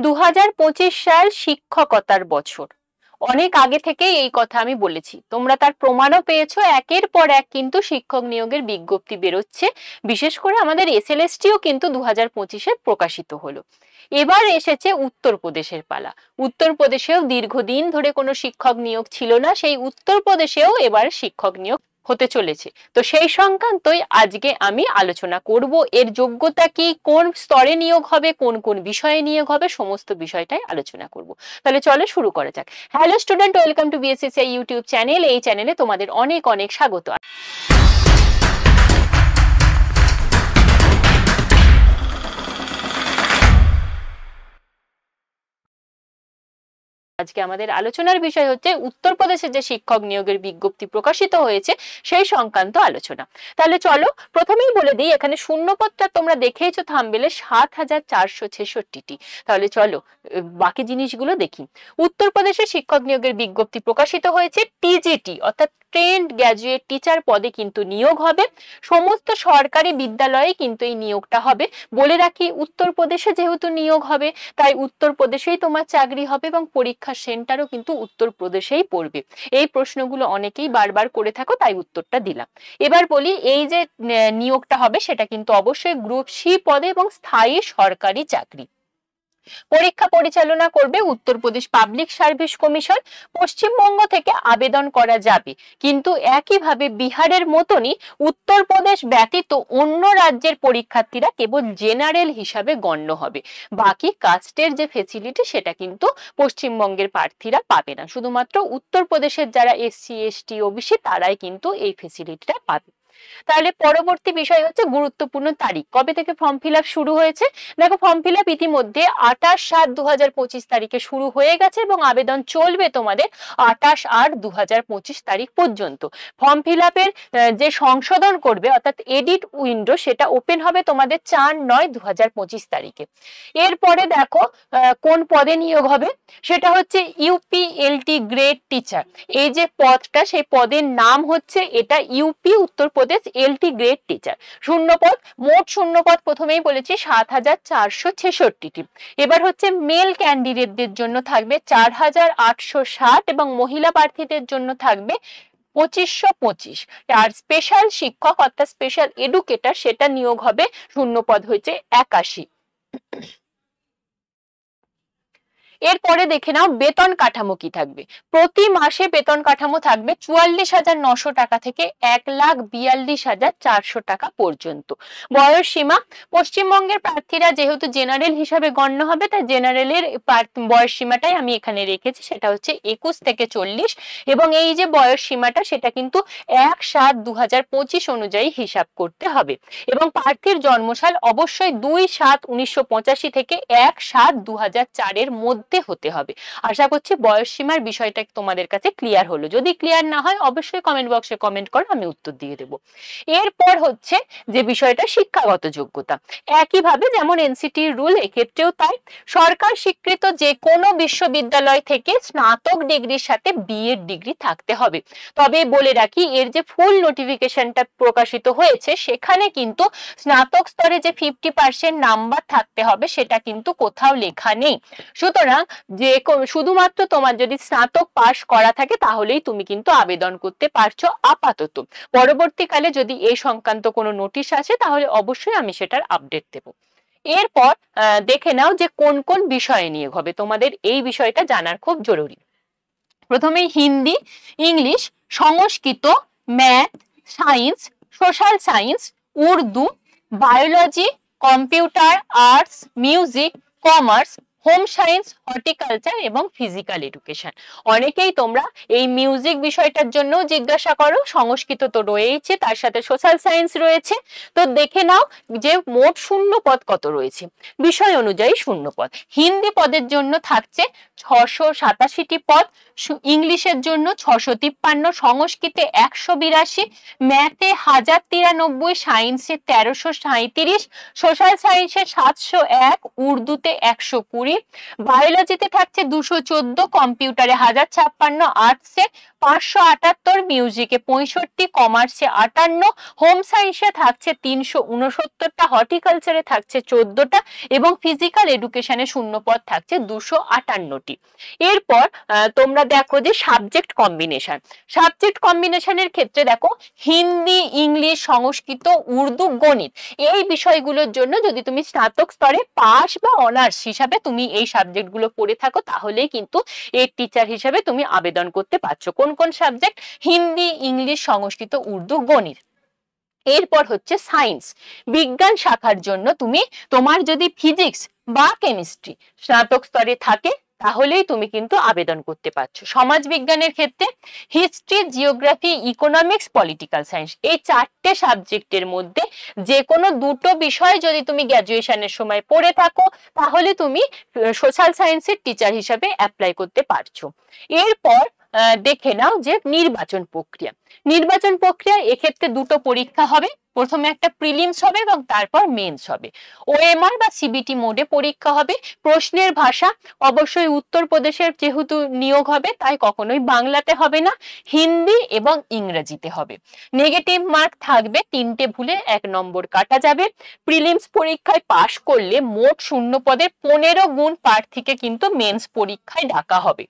2025 সাল শিক্ষকতার বছর। অনেক আগে থেকেই এই কথা আমি বলেছি, তোমরা তার প্রমাণও পেয়েছো। একের পর এক কিন্তু শিক্ষক নিয়োগের বিজ্ঞপ্তি বেরোচ্ছে। বিশেষ করে আমাদের এসএলএসটিও কিন্তু 2025-এ প্রকাশিত হলো। এবার এসেছে উত্তরপ্রদেশের পালা। উত্তরপ্রদেশেও দীর্ঘদিন ধরে কোনো শিক্ষক নিয়োগ ছিল না, সেই উত্তরপ্রদেশেও এবার শিক্ষক নিয়োগ হতে চলেছে। তো সেই সংক্রান্তই আজকে আমি আলোচনা করব। এর যোগ্যতা কি, কোন স্তরে নিয়োগ হবে, কোন কোন বিষয়ে নিয়োগ হবে, সমস্ত বিষয়টাই আলোচনা করব। তাহলে চলো শুরু করা যাক। Hello student, welcome to BSCCI YouTube channel. এই চ্যানেলে তোমাদের অনেক অনেক স্বাগত। আজকে আমাদের আলোচনার বিষয় হচ্ছে উত্তরপ্রদেশে যে শিক্ষক নিয়োগের বিজ্ঞপ্তি প্রকাশিত হয়েছে সেই সংক্রান্ত আলোচনা। তাহলে চলো প্রথমেই বলে দিই, এখানে শূন্যপদটা তোমরা দেখেইছো থাম্বনেলে ৭,৪৬৬টি। তাহলে চলো বাকি জিনিসগুলো দেখি। উত্তরপ্রদেশে শিক্ষক নিয়োগের বিজ্ঞপ্তি প্রকাশিত হয়েছে। টিজিটি অর্থাৎ ট্রেন্ড গ্র্যাজুয়েট টিচার পদে কিন্তু নিয়োগ হবে। সমস্ত সরকারি বিদ্যালয়ে কিন্তু এই নিয়োগটা হবে। বলে রাখি, উত্তরপ্রদেশে যেহেতু নিয়োগ হবে তাই উত্তরপ্রদেশেই তোমার চাকরি হবে এবং পরীক্ষা সেন্টারও কিন্তু উত্তরপ্রদেশেই পড়বে। এই প্রশ্নগুলো অনেকেই বারবার করে থাকো, তাই উত্তরটা দিলাম। এবার বলি, এই যে নিয়োগটা হবে সেটা কিন্তু অবশ্যই গ্রুপ সি পদে এবং স্থায়ী সরকারি চাকরি। পরীক্ষা পরিচালনা করবে Uttar Pradesh public service commission. Paschimbanga থেকে আবেদন করা যাবে, কিন্তু একইভাবে বিহারের মতনই উত্তরপ্রদেশ ব্যতীত অন্য রাজ্যের পরীক্ষার্থীরা কেবল জেনারেল হিসাবে গণ্য হবে। বাকি কাস্টের যে ফেসিলিটি সেটা কিন্তু পশ্চিমবঙ্গের প্রার্থীরা পাবে না। শুধুমাত্র উত্তরপ্রদেশের যারা এসসি এসটি ওবিসি তারাই কিন্তু এই ফেসিলিটিটা পাবে। তাহলে পরবর্তী বিষয় হচ্ছে গুরুত্বপূর্ণ তারিখ। কবে থেকে ফর্ম ফিল আপ শুরু হয়েছে? দেখো, ফর্ম ফিল আপ ইতিমধ্যে 28/7/2025 তারিখে শুরু হয়ে গেছে এবং আবেদন চলবে তোমাদের 28/8/2025 তারিখ পর্যন্ত। ফর্ম ফিল আপের যে সংশোধন করবে অর্থাৎ এডিট উইন্ডো, সেটা ওপেন হবে তোমাদের 4/9/2025 তারিখে। এরপরে দেখো কোন পদে নিয়োগ হবে, সেটা হচ্ছে ইউপিএলটি গ্রেড টিচার। এই যে পদটা, সেই পদের নাম হচ্ছে এটা UP Uttar Pradesh LT grade teacher. শূন্যপদ, মোট শূন্যপদ প্রথমেই বলেছি ৭,৪৬৬টি। এবার হচ্ছে মেল ক্যান্ডিডেটদের জন্য থাকবে 4,860 এবং মহিলা প্রার্থীদের জন্য থাকবে 2525। আর স্পেশাল শিক্ষক অর্থাৎ স্পেশাল এডুকেটর সেটা নিয়োগ হবে, শূন্যপদ হয়েছে 81। এরপরে দেখে নাও বেতন কাঠামো কি থাকবে। প্রতি মাসে বেতন কাঠামো থাকবে 44,900 টাকা থেকে 1,42,400 টাকা পর্যন্ত। বয়স সীমা, পশ্চিমবঙ্গের প্রার্থীরা যেহেতু জেনারেল হিসাবে গণ্য হবে তাই জেনারেলের বয়স সীমাটাই আমি এখানে রেখেছি, সেটা হচ্ছে 21 থেকে 40। এবং এই যে বয়স সীমাটা সেটা কিন্তু 1/7/2025 অনুযায়ী হিসাব করতে হবে। এবং প্রার্থীর জন্মসাল অবশ্যই 2/7/1985 থেকে 1/7/2004 এর মধ্যে হতে হবে। আশা করছি বয়স সীমার বিষয়টা তোমাদের কাছে ক্লিয়ার হলো। যদি ক্লিয়ার না হয় অবশ্যই কমেন্ট বক্সে কমেন্ট করো, আমি উত্তর দিয়ে দেবো। এরপর হচ্ছে যে বিষয়টা শিক্ষাগত যোগ্যতা। একইভাবে যেমন এনসিটি রুল, এক্ষেত্রেও তাই। সরকার স্বীকৃত যে কোনো বিশ্ববিদ্যালয় থেকে স্নাতক ডিগ্রির সাথে বিএড ডিগ্রি থাকতে হবে। তবে বলে রাখি, এর যে ফুল নোটিফিকেশনটা প্রকাশিত হয়েছে সেখানে কিন্তু স্নাতক স্তরে যে 50% নাম্বার থাকতে হবে সেটা কিন্তু কোথাও লেখা নেই। সুতরাং যে শুধুমাত্র তোমার যদি স্নাতক পাস করা থাকে তাহলেই তুমি কিন্তু আবেদন করতে পারছো আপাতত। পরবর্তীকালে যদি এই সংক্রান্ত কোনো নোটিশ আসে তাহলে অবশ্যই আমি সেটার আপডেট দেব। এরপর দেখে নাও যে কোন কোন বিষয়ে নিয়োগ হবে। তোমাদের এই বিষয়টা জানার খুব জরুরি। প্রথমেই Hindi, English, Sanskrit, math, science, social science, Urdu, biology, computer, arts, music, commerce, home science, horticulture এবং ফিজিক্যাল এডুকেশন। অনেকেই তোমরা এই মিউজিক বিষয়টার জন্য জিজ্ঞাসা করো। সংস্কৃত তো রয়েছে, তার সাথে সোশ্যাল সায়েন্স রয়েছে। তো দেখে নাও যে মোট শূন্য পদ কত রয়েছে। বিষয় অনুযায়ী শূন্য পদ। হিন্দি পদের জন্য থাকছে 687টি পদ, ইংলিশের জন্য 653, সংস্কৃতে 182, ম্যাথে 1093, সায়েন্সে 1337, সোশ্যাল সায়েন্সে 701, উর্দুতে 120, বায়োলজিতে থাকছে 214, কম্পিউটারে 1056, আর্টসে 578, মিউজিকে 65, কমার্সে 58, হোম সায়েন্সে থাকছে 369টা, হর্টিকালচারে থাকছে 14টা এবং ফিজিক্যাল এডুকেশনে শূন্যপদ থাকছে 258টি। এরপর তোমরা দেখো যে সাবজেক্ট কম্বিনেশন, সাবজেক্ট কম্বিনেশনের ক্ষেত্রে দেখো হিন্দি, ইংলিশ, সংস্কৃত, উর্দু, গণিত এই বিষয়গুলোর জন্য যদি তুমি স্নাতক স্তরে পাস বা অনার্স হিসাবে তুমি এই সাবজেক্টগুলো পড়ে থাকো তাহলেই কিন্তু এর টিচার হিসাবে তুমি আবেদন করতে পারছো। কোন কোন সাবজেক্ট? হিন্দি, ইংলিশ, সংস্কৃত, উর্দু, গণিত। এরপর হচ্ছে সায়েন্স, বিজ্ঞান শাখার জন্য তুমি তোমার যদি ফিজিক্স বা কেমিস্ট্রি স্নাতক স্তরে থাকে তাহলেই তুমি কিন্তু আবেদন করতে পারছো। সমাজ বিজ্ঞানের ক্ষেত্রে history, geography, economics, political science এই 4টে সাবজেক্টের মধ্যে যে কোনো দুটো বিষয় যদি তুমি গ্র্যাজুয়েশনের সময় পড়ে থাকো তাহলে তুমি সোশ্যাল সায়েন্সের টিচার হিসাবে অ্যাপ্লাই করতে পারছো। এরপর দেখে নাও যে নির্বাচন প্রক্রিয়া, নির্বাচন প্রক্রিয়া এক্ষেত্রে দুটো পরীক্ষা হবে, প্রথমে একটা প্রিলিমস হবে এবং তারপর মেন্স হবে। ওএমআর বা সিবিটি মোডে পরীক্ষা হবে। প্রশ্নের ভাষা অবশ্যই উত্তরপ্রদেশের যেহেতু নিয়োগ হবে তাই কখনোই বাংলাতে হবে না, হিন্দি এবং ইংরেজিতে হবে। নেগেটিভ মার্ক থাকবে, 3টে ভুলে 1 নম্বর কাটা যাবে। প্রিলিমস পরীক্ষায় পাশ করলে মোট শূন্যপদের 15 গুণ প্রার্থীকে কিন্তু মেন্স পরীক্ষায় ডাকা হবে।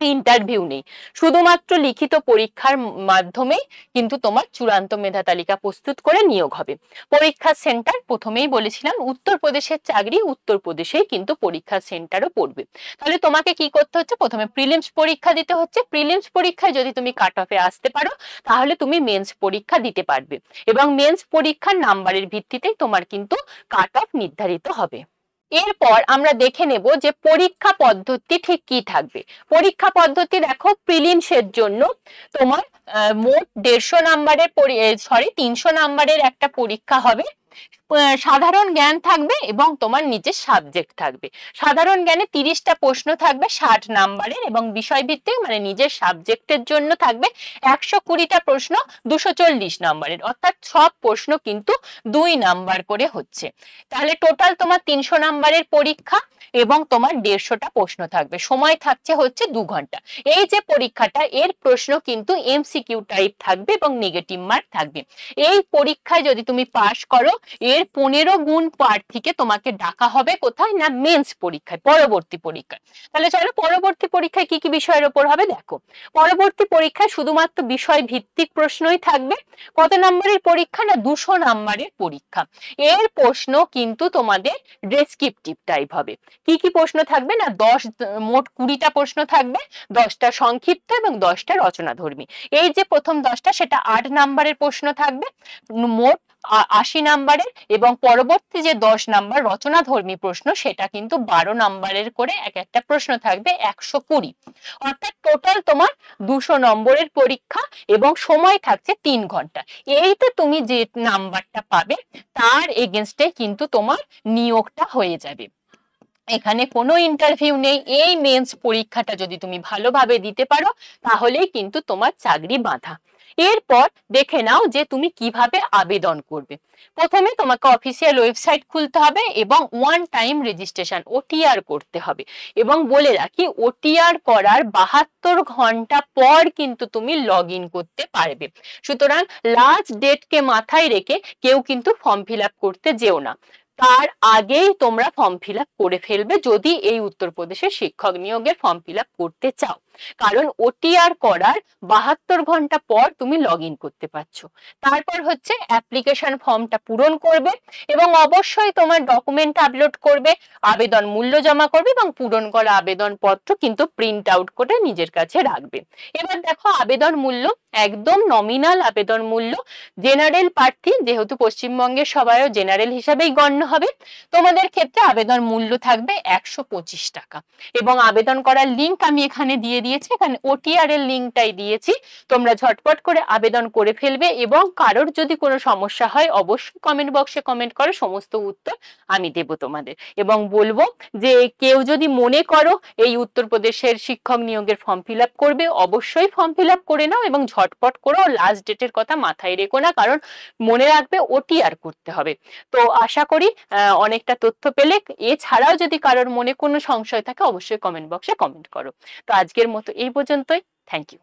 ইন্টারভিউ নেই, শুধুমাত্র লিখিত পরীক্ষার মাধ্যমে কিন্তু তোমার চূড়ান্ত মেধা তালিকা প্রস্তুত করে নিয়োগ হবে। পরীক্ষার সেন্টার প্রথমেই বলেছিলাম উত্তরপ্রদেশের চাকরি, উত্তরপ্রদেশেই কিন্তু পরীক্ষার সেন্টারও পড়বে। তাহলে তোমাকে কি করতে হচ্ছে? প্রথমে প্রিলিমস পরীক্ষা দিতে হচ্ছে। প্রিলিমস পরীক্ষায় যদি তুমি কাট অফে আসতে পারো তাহলে তুমি মেন্স পরীক্ষা দিতে পারবে এবং মেন্স পরীক্ষার নাম্বারের ভিত্তিতেই তোমার কিন্তু কাট অফ নির্ধারিত হবে। এরপর আমরা দেখে নেব যে পরীক্ষা পদ্ধতি ঠিক কি থাকবে। পরীক্ষা পদ্ধতি দেখো, প্রিলিমসের জন্য তোমার মোট 150 নাম্বারের 300 নাম্বারের একটা পরীক্ষা হবে। সাধারণ জ্ঞান থাকবে এবং তোমার নিজের সাবজেক্ট থাকবে। সাধারণ জ্ঞানে 30টা প্রশ্ন থাকবে 60 নাম্বারের এবং বিষয়ভিত্তিক মানে নিজের সাবজেক্টের জন্য থাকবে 120টা প্রশ্ন 240 নাম্বারের, অর্থাৎ সব প্রশ্ন কিন্তু 2 নাম্বার করে হচ্ছে। তাহলে টোটাল তোমার 300 নাম্বারের পরীক্ষা এবং তোমার 150টা প্রশ্ন থাকবে। সময় থাকছে হচ্ছে 2 ঘন্টা। এই যে পরীক্ষাটা এর প্রশ্ন কিন্তু এমসিকিউ টাইপ থাকবে এবং নেগেটিভ মার্ক থাকবে। এই পরীক্ষায় যদি তুমি পাশ করো এর 15 গুণ প্রার্থীকে তোমাকে ডাকা হবে কোথায়? না মেন্স পরীক্ষায়, পরবর্তী পরীক্ষায়। তাহলে চলো পরবর্তী পরীক্ষায় কি কি বিষয়ের উপর হবে দেখো। পরবর্তী পরীক্ষায় শুধুমাত্র বিষয় ভিত্তিক প্রশ্নই থাকবে। কত নম্বরের পরীক্ষা? না 200 নম্বরের পরীক্ষা। এর প্রশ্ন কিন্তু তোমাদের ডেসক্রিপটিভ টাইপ হবে। কি কি প্রশ্ন থাকবে? না মোট 20টা প্রশ্ন থাকবে, 10টা সংক্ষিপ্ত এবং 10টা রচনাধর্মী। এই যে প্রথম 10টা সেটা 8 নম্বরের প্রশ্ন থাকবে মোট 80 নাম্বারের এবং পরবর্তী যে 10 নাম্বার রচনাধর্মী প্রশ্ন সেটা কিন্তু 12 নাম্বারের করে এক একটা প্রশ্ন থাকবে 120। অর্থাৎ টোটাল তোমার 200 নম্বরের পরীক্ষা এবং সময় থাকছে 3 ঘন্টা। এইতে তুমি যে নাম্বারটা পাবে তার এগেনস্টে কিন্তু তোমার নিয়োগটা হয়ে যাবে। এখানে কোনো ইন্টারভিউ নেই। এই মেন্স পরীক্ষাটা যদি তুমি ভালোভাবে দিতে পারো তাহলেই কিন্তু তোমার চাকরি বাঁধা। এরপর দেখে নাও যে তুমি কিভাবে আবেদন করবে। প্রথমে তোমাকে অফিসিয়াল ওয়েবসাইট খুলতে হবে এবং 1 টাইম রেজিস্ট্রেশন OTR করতে হবে। এবং বলে রাখি OTR করার 72 ঘন্টা পর কিন্তু তুমি লগ ইন করতে পারবে। সুতরাং লাস্ট ডেটকে মাথায় রেখে কেউ কিন্তু ফর্ম ফিল আপ করতে যেও না, তার আগেই তোমরা ফর্ম ফিল আপ করে ফেলবে যদি এই উত্তরপ্রদেশের শিক্ষক নিয়োগের ফর্ম ফিল আপ করতে চাও। কারণ OTR করার 72 ঘন্টা পর তুমি লগ ইন করতে পারছো। তারপর হচ্ছে অ্যাপ্লিকেশন ফর্মটা পূরণ করবে এবং অবশ্যই তোমার ডকুমেন্ট আপলোড করবে, আবেদন মূল্য জমা করবে এবং পূরণ করা আবেদন পত্র কিন্তু প্রিন্ট আউট করে নিজের কাছে রাখবে। এবার দেখো আবেদন মূল্য একদম নমিনাল আবেদন মূল্য। জেনারেল প্রার্থী যেহেতু পশ্চিমবঙ্গের সবাইও জেনারেল হিসাবেই গণ্য হবে, তোমাদের ক্ষেত্রে আবেদন মূল্য থাকবে 125 টাকা এবং আবেদন করার লিঙ্ক আমি এখানে দিয়ে দিয়েছি, এখানে OTR এর লিঙ্কটাই দিয়েছি। তোমরা ঝটপট করে আবেদন করে ফেলবে এবং কারোর যদি কোনো সমস্যা হয় অবশ্যই কমেন্ট বক্সে কমেন্ট করো, সমস্ত উত্তর আমি দেব তোমাদের। এবং বলবো যে কেউ যদি মনে করো এই উত্তরপ্রদেশের শিক্ষক নিয়োগের ফর্ম ফিল আপ করবে অবশ্যই ফর্ম ফিল আপ করে নাও এবং ঝটপট করো, লাস্ট ডেটের কথা মাথায় রেখো না, কারণ মনে রাখবে OTR করতে হবে। তো আশা করি অনেকটা তথ্য পেলে। এছাড়াও যদি কারোর মনে কোনো সংশয় থাকে অবশ্যই কমেন্ট বক্সে কমেন্ট করো। তো আজকের মতো এই পর্যন্তই। Thank you.